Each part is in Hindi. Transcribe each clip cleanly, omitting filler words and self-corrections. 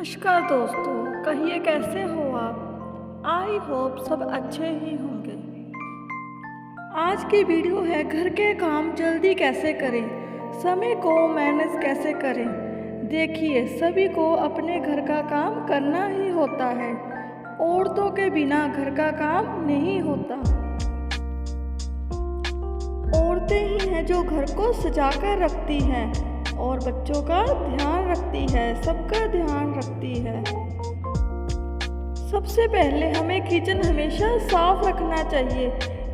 नमस्कार दोस्तों, कहिए कैसे हो आप। आई होप सब अच्छे ही होंगे। आज की वीडियो है घर के काम जल्दी कैसे करें, समय को मैनेज कैसे करें। देखिए, सभी को अपने घर का काम करना ही होता है। औरतों के बिना घर का काम नहीं होता। औरतें ही हैं जो घर को सजा कर रखती हैं और बच्चों का ध्यान रखती है, सबका ध्यान रखती है। सबसे पहले हमें किचन हमेशा साफ रखना चाहिए,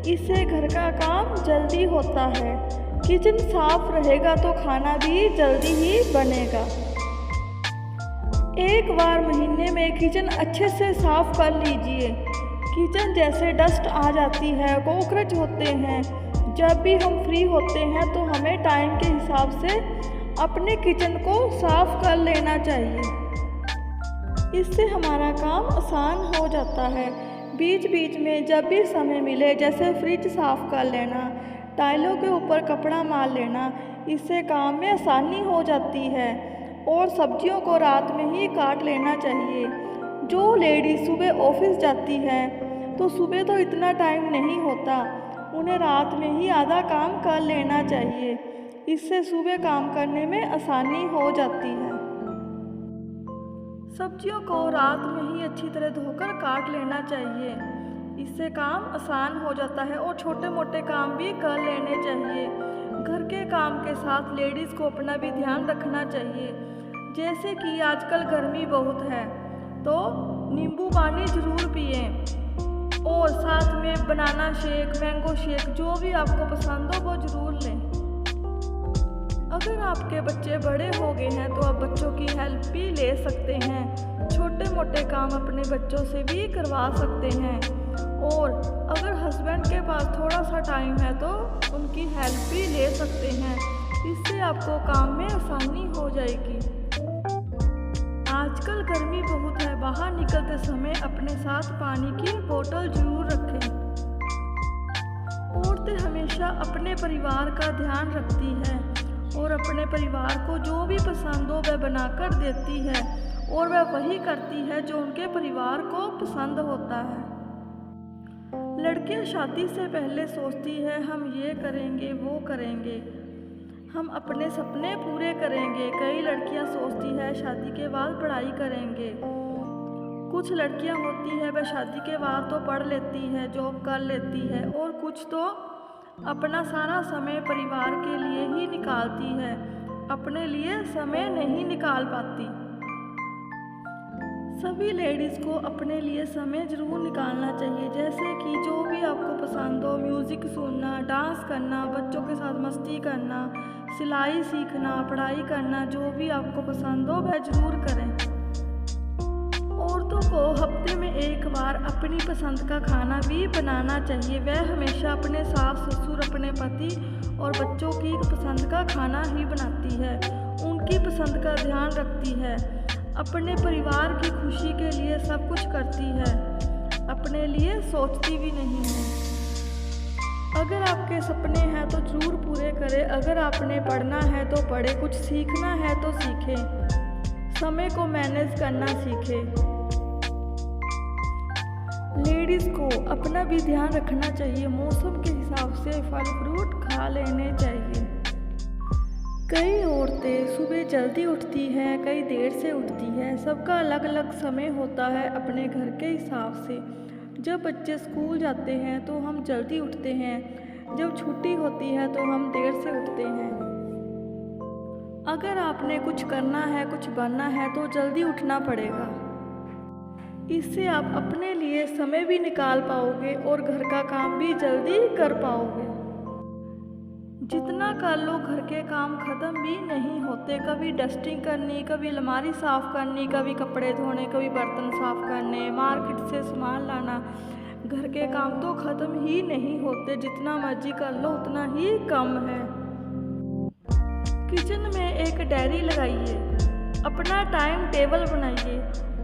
इससे घर का काम जल्दी होता है। किचन साफ रहेगा तो खाना भी जल्दी ही बनेगा। एक बार महीने में किचन अच्छे से साफ कर लीजिए। किचन जैसे डस्ट आ जाती है, कॉकरोच होते हैं। जब भी हम फ्री होते हैं तो हमें टाइम के हिसाब से अपने किचन को साफ कर लेना चाहिए। इससे हमारा काम आसान हो जाता है। बीच बीच में जब भी समय मिले, जैसे फ्रिज साफ कर लेना, टाइलों के ऊपर कपड़ा मार लेना, इससे काम में आसानी हो जाती है। और सब्जियों को रात में ही काट लेना चाहिए। जो लेडीज सुबह ऑफिस जाती है तो सुबह तो इतना टाइम नहीं होता, उन्हें रात में ही आधा काम कर लेना चाहिए। इससे सुबह काम करने में आसानी हो जाती है। सब्जियों को रात में ही अच्छी तरह धोकर काट लेना चाहिए, इससे काम आसान हो जाता है। और छोटे मोटे काम भी कर लेने चाहिए। घर के काम के साथ लेडीज़ को अपना भी ध्यान रखना चाहिए। जैसे कि आजकल गर्मी बहुत है तो नींबू पानी ज़रूर पिएं और साथ में बनाना शेक, मैंगो शेक, जो भी आपको पसंद हो वो ज़रूर लें। अगर आपके बच्चे बड़े हो गए हैं तो आप बच्चों की हेल्प भी ले सकते हैं। छोटे मोटे काम अपने बच्चों से भी करवा सकते हैं। और अगर हस्बैंड के पास थोड़ा सा टाइम है तो उनकी हेल्प भी ले सकते हैं। इससे आपको काम में आसानी हो जाएगी। आजकल गर्मी बहुत है, बाहर निकलते समय अपने साथ पानी की बोतल जरूर रखें। औरतें हमेशा अपने परिवार का ध्यान रखती है और अपने परिवार को जो भी पसंद हो वह बनाकर देती है और वह वही करती है जो उनके परिवार को पसंद होता है। लड़कियां शादी से पहले सोचती है हम ये करेंगे वो करेंगे, हम अपने सपने पूरे करेंगे। कई लड़कियां सोचती है शादी के बाद पढ़ाई करेंगे। कुछ लड़कियां होती है वह शादी के बाद तो पढ़ लेती है, जॉब कर लेती है, और कुछ तो अपना सारा समय परिवार के लिए ही निकालती है, अपने लिए समय नहीं निकाल पाती। सभी लेडीज़ को अपने लिए समय ज़रूर निकालना चाहिए। जैसे कि जो भी आपको पसंद हो, म्यूज़िक सुनना, डांस करना, बच्चों के साथ मस्ती करना, सिलाई सीखना, पढ़ाई करना, जो भी आपको पसंद हो वह ज़रूर करें। औरतों को हफ्ते में एक बार अपनी पसंद का खाना भी बनाना चाहिए। वह हमेशा अपने सास ससुर, अपने पति और बच्चों की पसंद का खाना ही बनाती है, उनकी पसंद का ध्यान रखती है, अपने परिवार की खुशी के लिए सब कुछ करती है, अपने लिए सोचती भी नहीं है। अगर आपके सपने हैं तो ज़रूर पूरे करें। अगर आपने पढ़ना है तो पढ़े, कुछ सीखना है तो सीखें, समय को मैनेज करना सीखें। लेडीज़ को अपना भी ध्यान रखना चाहिए। मौसम के हिसाब से फल फ्रूट खा लेने चाहिए। कई औरतें सुबह जल्दी उठती हैं, कई देर से उठती हैं। सबका अलग अलग समय होता है अपने घर के हिसाब से। जब बच्चे स्कूल जाते हैं तो हम जल्दी उठते हैं, जब छुट्टी होती है तो हम देर से उठते हैं। अगर आपने कुछ करना है, कुछ बनना है तो जल्दी उठना पड़ेगा। इससे आप अपने लिए समय भी निकाल पाओगे और घर का काम भी जल्दी कर पाओगे। जितना कर लो घर के काम ख़त्म भी नहीं होते। कभी डस्टिंग करनी, कभी अलमारी साफ़ करनी, कभी कपड़े धोने, कभी बर्तन साफ़ करने, मार्केट से सामान लाना। घर के काम तो ख़त्म ही नहीं होते। जितना मर्जी कर लो उतना ही कम है। किचन में एक डायरी लगाइए, अपना टाइम टेबल बनाइए,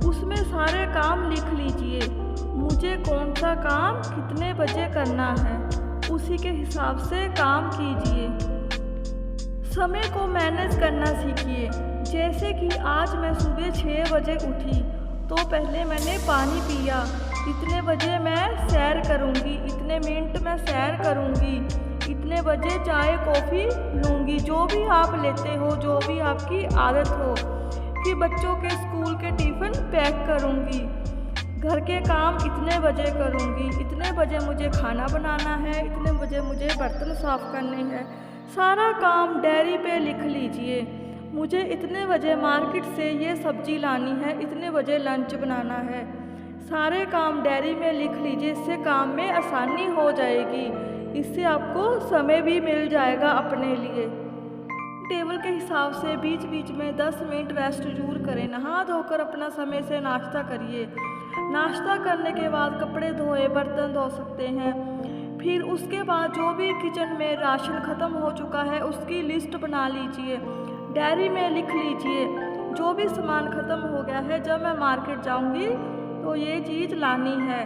उसमें सारे काम लिख लीजिए। मुझे कौन सा काम कितने बजे करना है, उसी के हिसाब से काम कीजिए। समय को मैनेज करना सीखिए। जैसे कि आज मैं सुबह 6 बजे उठी तो पहले मैंने पानी पिया, इतने बजे मैं सैर करूँगी, इतने मिनट मैं सैर करूँगी, इतने बजे चाय कॉफ़ी लूँगी, जो भी आप लेते हो, जो भी आपकी आदत हो। फिर बच्चों के स्कूल के टिफ़िन पैक करूँगी, घर के काम इतने बजे करूँगी, इतने बजे मुझे खाना बनाना है, इतने बजे मुझे बर्तन साफ़ करने हैं। सारा काम डायरी पे लिख लीजिए। मुझे इतने बजे मार्केट से ये सब्ज़ी लानी है, इतने बजे लंच बनाना है। सारे काम डायरी में लिख लीजिए, इससे काम में आसानी हो जाएगी, इससे आपको समय भी मिल जाएगा अपने लिए। टेबल के हिसाब से बीच बीच में 10 मिनट रेस्ट जरूर करें। नहा धोकर अपना समय से नाश्ता करिए। नाश्ता करने के बाद कपड़े धोए, बर्तन धो सकते हैं। फिर उसके बाद जो भी किचन में राशन ख़त्म हो चुका है उसकी लिस्ट बना लीजिए, डायरी में लिख लीजिए जो भी सामान ख़त्म हो गया है, जब मैं मार्केट जाऊंगी तो ये चीज़ लानी है।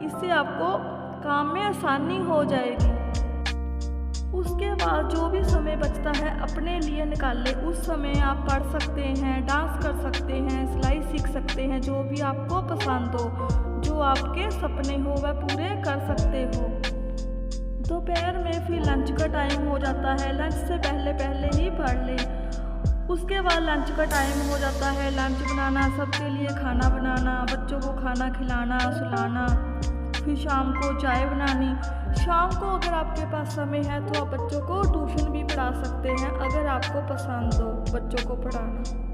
इससे आपको काम में आसानी हो जाएगी। उसके बाद जो भी समय बचता है अपने लिए निकाल ले। उस समय आप पढ़ सकते हैं, डांस कर सकते हैं, सिलाई सीख सकते हैं, जो भी आपको पसंद हो, जो आपके सपने हो वह पूरे कर सकते हो। दोपहर में फिर लंच का टाइम हो जाता है, लंच से पहले पहले ही पढ़ लें। उसके बाद लंच का टाइम हो जाता है, लंच बनाना, सबके लिए खाना बनाना, बच्चों को खाना खिलाना, सुलाना, फिर शाम को चाय बनानी। शाम को अगर आपके पास समय है तो आप बच्चों को ट्यूशन भी पढ़ा सकते हैं, अगर आपको पसंद हो बच्चों को पढ़ाना।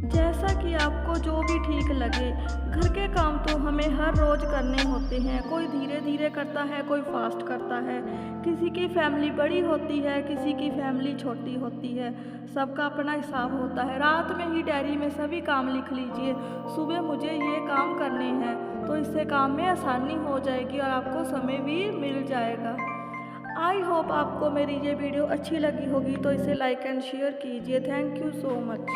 जैसा कि आपको जो भी ठीक लगे। घर के काम तो हमें हर रोज़ करने होते हैं, कोई धीरे धीरे करता है, कोई फास्ट करता है। किसी की फैमिली बड़ी होती है, किसी की फैमिली छोटी होती है, सबका अपना हिसाब होता है। रात में ही डायरी में सभी काम लिख लीजिए, सुबह मुझे ये काम करने हैं, तो इससे काम में आसानी हो जाएगी और आपको समय भी मिल जाएगा। आई होप आपको मेरी ये वीडियो अच्छी लगी होगी, तो इसे लाइक एंड शेयर कीजिए। Thank you so much.